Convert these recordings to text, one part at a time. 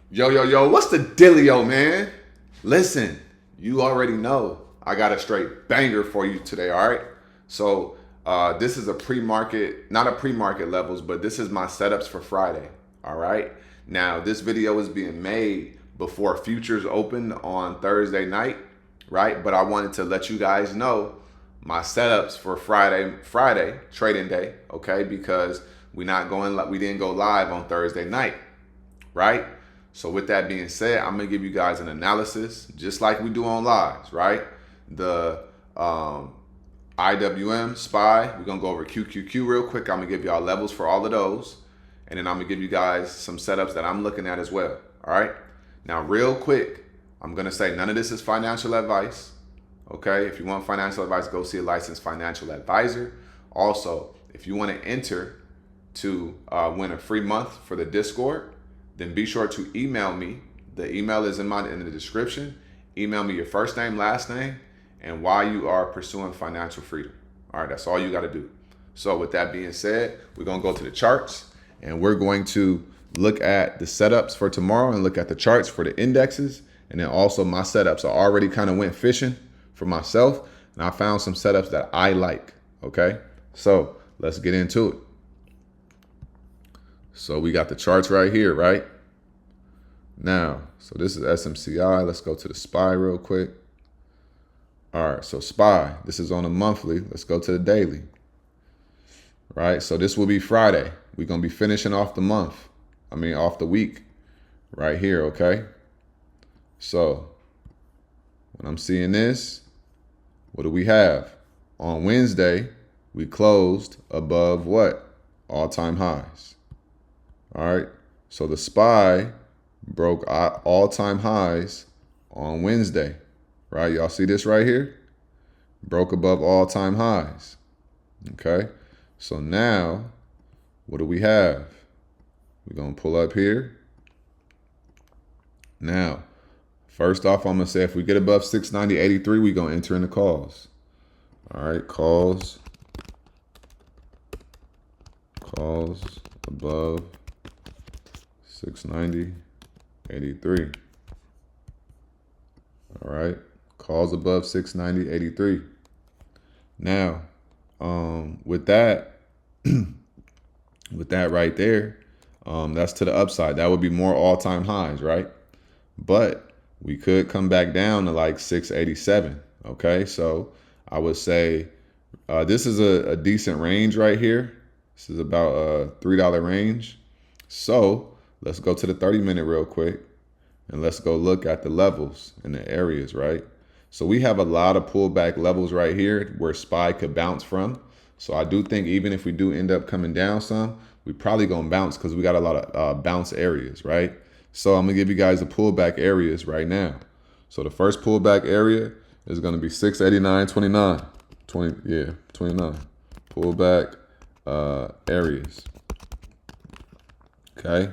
Yo, what's the dealio, man? Listen, you already know I got a straight banger for you today, all right? So, this is a pre-market, not a pre-market levels, but this is my setups for Friday, all right? Now, this video is being made before futures open on Thursday night, right? But I wanted to let you guys know my setups for Friday trading day, okay? Because we didn't go live on Thursday night, right? So with that being said, I'm gonna give you guys an analysis, just like we do on lives, right? The IWM, SPY, we're gonna go over QQQ real quick. I'm gonna give y'all levels for all of those, and then I'm gonna give you guys some setups that I'm looking at as well. All right. Now, real quick, I'm gonna say none of this is financial advice. Okay. If you want financial advice, go see a licensed financial advisor. Also, if you want to enter to win a free month for the Discord, then be sure to email me. The email is in the description. Email me your first name, last name, and why you are pursuing financial freedom. All right, that's all you got to do. So with that being said, we're going to go to the charts, and we're going to look at the setups for tomorrow and look at the charts for the indexes. And then also my setups. I already kind of went fishing for myself, and I found some setups that I like. Okay, so let's get into it. So we got the charts right here, right? Now, so this is SMCI. Let's go to the SPY real quick. All right, so SPY, this is on a monthly. Let's go to the daily, right? So this will be Friday. We're going to be finishing off the month. Off the week right here, okay? So when I'm seeing this, what do we have? On Wednesday, we closed above what? All-time highs. All right, so the SPY broke all-time highs on Wednesday, right? Y'all see this right here? Broke above all-time highs, okay? So now, what do we have? We're going to pull up here. Now, first off, I'm going to say if we get above 690.83, we're going to enter into calls. All right, calls above 690.83. All right, calls above 690.83. Now, with that right there, that's to the upside. That would be more all-time highs, right? But we could come back down to like 687. Okay, so I would say this is a decent range right here. This is about a $3 range. So let's go to the 30-minute real quick, and let's go look at the levels and the areas, right? So we have a lot of pullback levels right here where SPY could bounce from. So I do think even if we do end up coming down some, we probably gonna bounce because we got a lot of bounce areas, right? So I'm gonna give you guys the pullback areas right now. So the first pullback area is gonna be 689.29. 29. Pullback areas. Okay.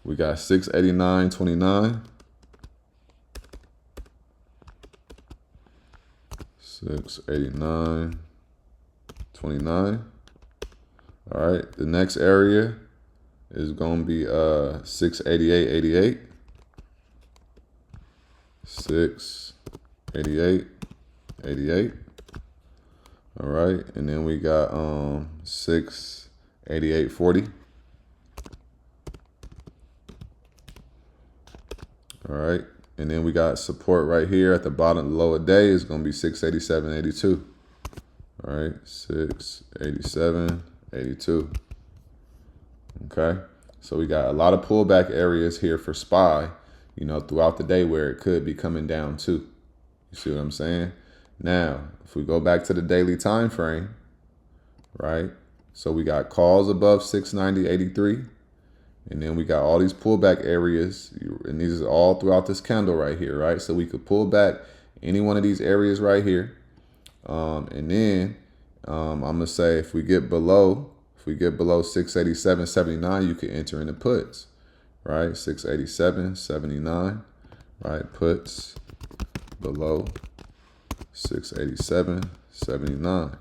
We got 689.29. 689.29. All right. The next area is going to be 688.88. 688.88. All right. And then we got 688.40. All right. And then we got support right here at the bottom. The lower day is going to be 687.82. All right. 687.82. Okay. So we got a lot of pullback areas here for SPY, throughout the day where it could be coming down too. You see what I'm saying? Now, if we go back to the daily time frame, right? So we got calls above 690.83. And then we got all these pullback areas, and these are all throughout this candle right here, right? So we could pull back any one of these areas right here. And then I'm gonna say if we get below 687.79, you can enter into puts, right? 687.79, right? Puts below 687.79.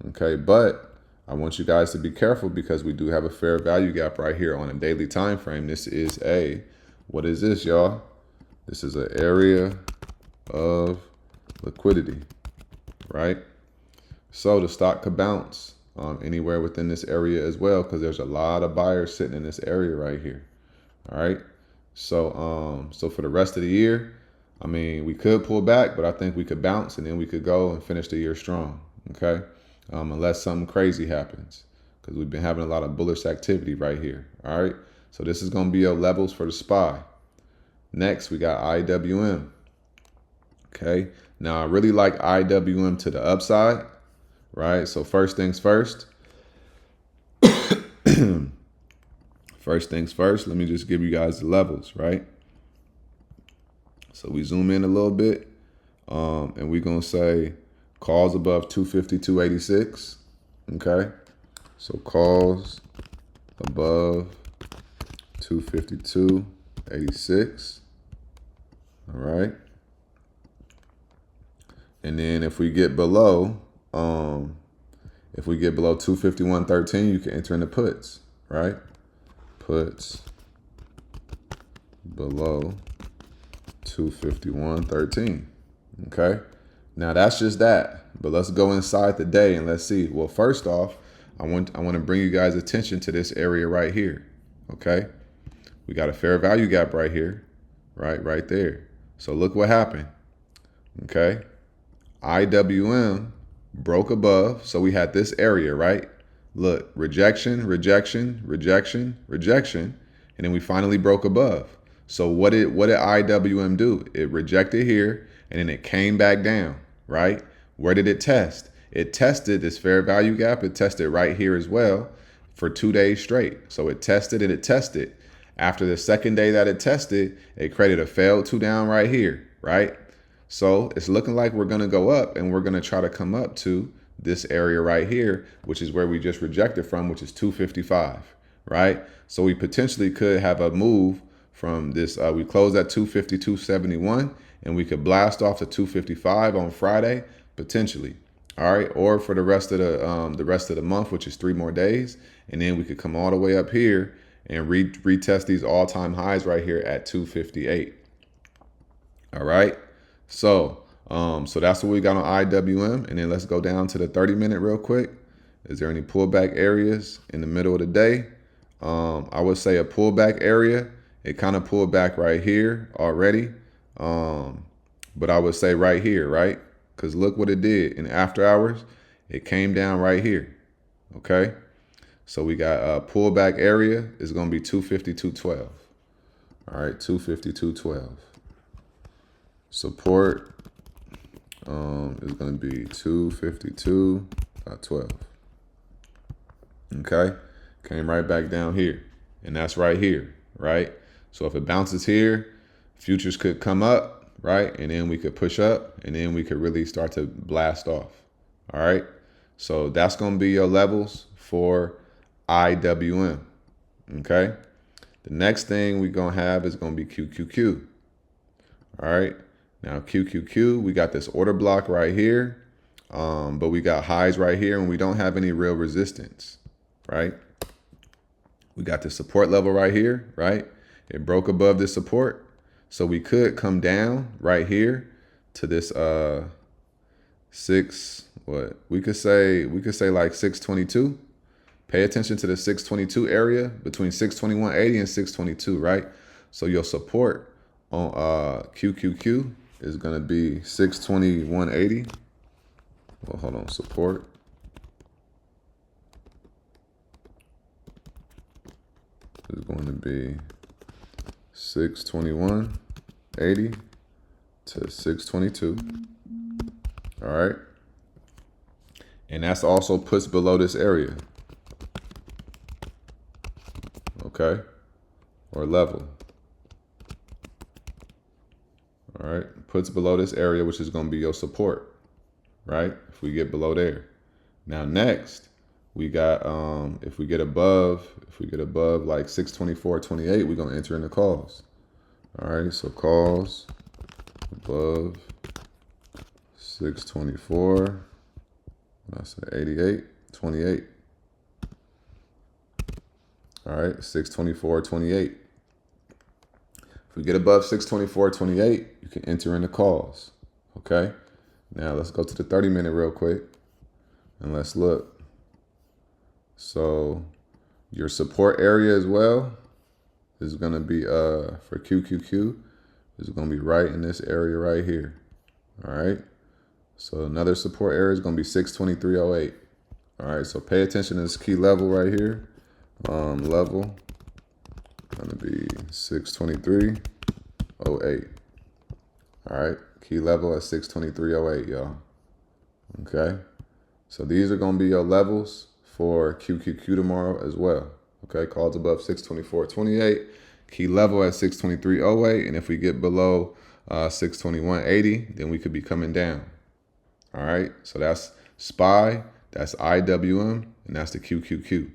Okay, but I want you guys to be careful because we do have a fair value gap right here on a daily time frame. This is a What is this, y'all? This is an area of liquidity, right? So the stock could bounce anywhere within this area as well, because there's a lot of buyers sitting in this area right here. All right. So so for the rest of the year, I mean, we could pull back, but I think we could bounce and then we could go and finish the year strong. Okay. Unless something crazy happens, because we've been having a lot of bullish activity right here. All right. So this is going to be your levels for the SPY. Next, we got IWM. Okay. Now I really like IWM to the upside, right? So first things first. First things first, let me just give you guys the levels, right? So we zoom in a little bit, and we're going to say calls above 252.86, okay? So calls above 252.86, all right? And then if we get below 251.13, you can enter in the puts, right? Puts below 251.13. Okay. Now that's just that. But let's go inside the day and let's see. Well, first off, I want to bring you guys attention to this area right here. Okay. We got a fair value gap right here, right there. So look what happened. Okay. IWM broke above. So we had this area, right? Look, rejection, rejection, rejection, rejection, and then we finally broke above. So what did IWM do? It rejected here, and then it came back down, right? Where did it test? It tested this fair value gap. It tested right here as well for 2 days straight. So it tested and it tested. After the second day that it tested, it created a failed 2 down right here, right? So it's looking like we're going to go up, and we're going to try to come up to this area right here, which is where we just rejected from, which is 255, right? So we potentially could have a move from this. We closed at 252.71, and we could blast off to 255 on Friday, potentially. All right, or for the rest of the month, which is 3 more days, and then we could come all the way up here and retest these all-time highs right here at 258. All right, so that's what we got on IWM, and then let's go down to the 30-minute real quick. Is there any pullback areas in the middle of the day? I would say a pullback area. It kind of pulled back right here already, but I would say right here, right? Because look what it did in after hours. It came down right here. Okay, so we got a pullback area is going to be 252.12. All right, 252.12. Support is going to be 252.12. Okay, came right back down here, and that's right here, right? So if it bounces here, futures could come up, right? And then we could push up, and then we could really start to blast off. All right, so that's going to be your levels for IWM. Okay, the next thing we're going to have is going to be QQQ. All right, now QQQ, we got this order block right here, but we got highs right here, and we don't have any real resistance, right? We got the support level right here, right? It broke above the support, so we could come down right here to this we could say like 622. Pay attention to the 622 area between 621.80 and 622, right? So your support on QQQ is going to be 621.80. Well, hold on, support. Is going to be 621.80 to 622. All right. And that's also puts below this area. Okay. Or level. All right. Puts below this area, which is going to be your support. Right. If we get below there. Now, next, we got, if we get above like 624.28, we're going to enter in the calls. All right. So calls above 624. I said 88.28. All right, 624.28. If we get above 624.28, you can enter in the calls. Okay. Now let's go to the 30-minute real quick and let's look. So your support area as well is going to be for QQQ is going to be right in this area right here. All right. So another support area is going to be 623.08. All right. So pay attention to this key level right here. Level going to be 623.08. All right. Key level at 623.08, y'all. Okay. So these are going to be your levels for QQQ tomorrow as well. Okay. Calls above 624.28. Key level at 623.08. And if we get below 621.80, then we could be coming down. All right. So that's SPY, that's IWM, and that's the QQQ.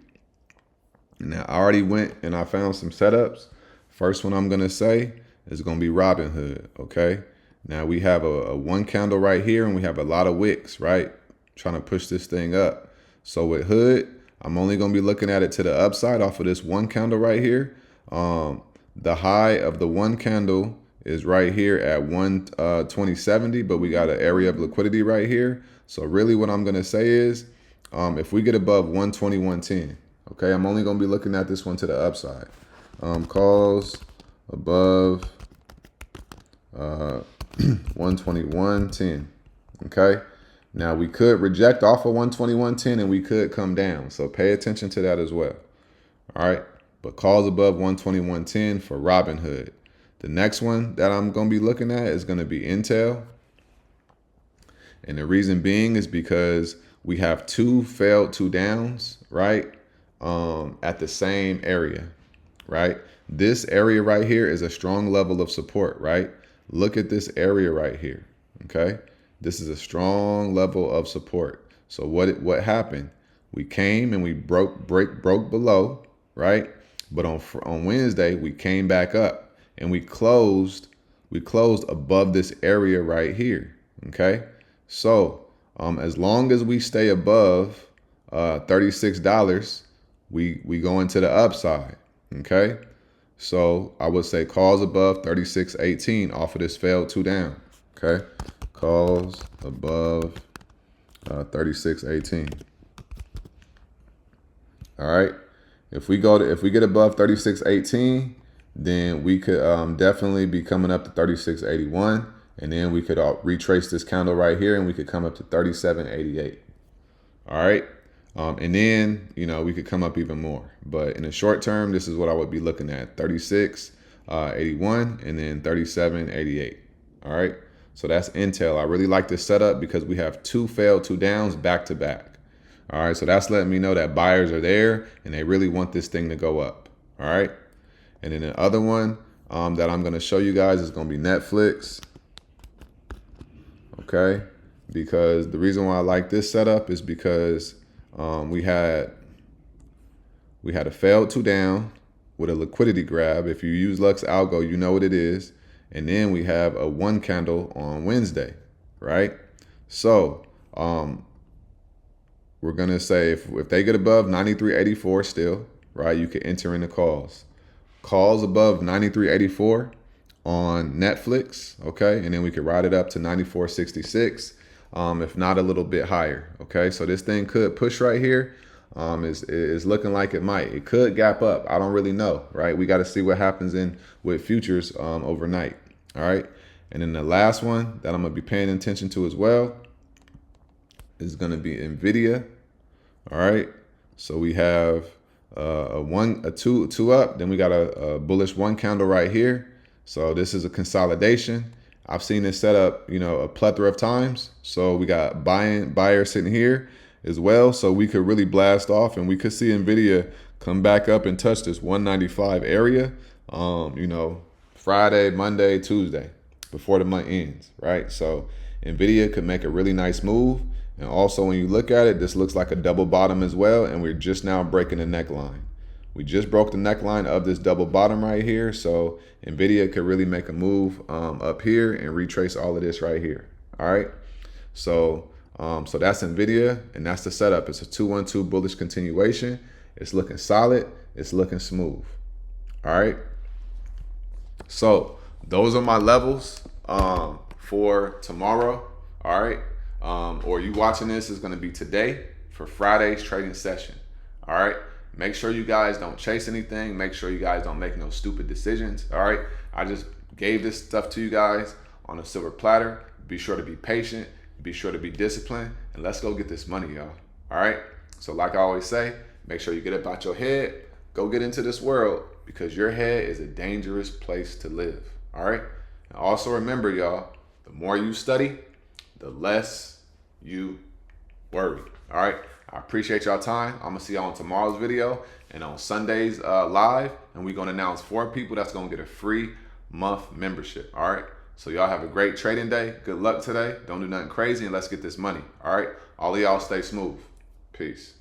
Now, I already went and I found some setups. First one I'm going to say is going to be Robinhood, okay? Now, we have a one candle right here, and we have a lot of wicks, right? Trying to push this thing up. So with Hood, I'm only going to be looking at it to the upside off of this one candle right here. The high of the one candle is right here at 120.70, but we got an area of liquidity right here. So really what I'm going to say is if we get above 121.10, okay, I'm only going to be looking at this one to the upside. Calls above 121.10. Okay. Now we could reject off of 121.10 and we could come down. So pay attention to that as well. All right. But calls above 121.10 for Robinhood. The next one that I'm going to be looking at is going to be Intel. And the reason being is because we have two failed two downs, right? At the same area, right? This area right here is a strong level of support, right? Look at this area right here, okay? This is a strong level of support. So what happened? We came and we broke below, right? But on Wednesday, we came back up and we closed above this area right here, okay? So as long as we stay above $36, we go into the upside, okay? So I would say calls above 36.18 off of this failed two down, okay? Calls above 36.18. All right. If we get above 36.18, then we could definitely be coming up to 36.81, and then we could retrace this candle right here, and we could come up to 37.88. All right. And then, we could come up even more. But in the short term, this is what I would be looking at, 36.81 and then 37.88. All right. So that's Intel. I really like this setup because we have two failed two downs back to back. All right. So that's letting me know that buyers are there and they really want this thing to go up. All right. And then the other one that I'm going to show you guys is going to be Netflix. Okay. Because the reason why I like this setup is because we had a failed two down with a liquidity grab. If you use Lux Algo, you know what it is. And then we have a one candle on Wednesday, right? So we're going to say if they get above 93.84 still, right, you can enter in the calls. Calls above 93.84 on Netflix, okay? And then we could ride it up to 94.66. If not a little bit higher. Okay, so this thing could push right here. Is looking like it might. It could gap up. I don't really know, right? We got to see what happens with futures overnight. All right, and then the last one that I'm gonna be paying attention to as well is gonna be Nvidia. All right, so we have a two up. Then we got a bullish one candle right here. So this is a consolidation. I've seen this set up, a plethora of times. So we got buyers sitting here as well. So we could really blast off and we could see Nvidia come back up and touch this 195 area, Friday, Monday, Tuesday, before the month ends, right? So Nvidia could make a really nice move. And also when you look at it, this looks like a double bottom as well. And we're just now breaking the neckline. We just broke the neckline of this double bottom right here. So Nvidia could really make a move up here and retrace all of this right here. All right. So that's Nvidia, and that's the setup. It's a 2-1-2 bullish continuation. It's looking solid. It's looking smooth. All right. So those are my levels for tomorrow. All right. Or you watching this is going to be today for Friday's trading session. All right. Make sure you guys don't chase anything. Make sure you guys don't make no stupid decisions. All right. I just gave this stuff to you guys on a silver platter. Be sure to be patient. Be sure to be disciplined. And let's go get this money, y'all. All right. So like I always say, make sure you get up out your head. Go get into this world, because your head is a dangerous place to live. All right. And also remember, y'all, the more you study, the less you worry. All right. I appreciate y'all time. I'm gonna see y'all on tomorrow's video and on Sunday's live, and we're gonna announce 4 people that's gonna get a free month membership. All right. So y'all have a great trading day. Good luck today. Don't do nothing crazy, and let's get this money. All right. All of y'all stay smooth. Peace.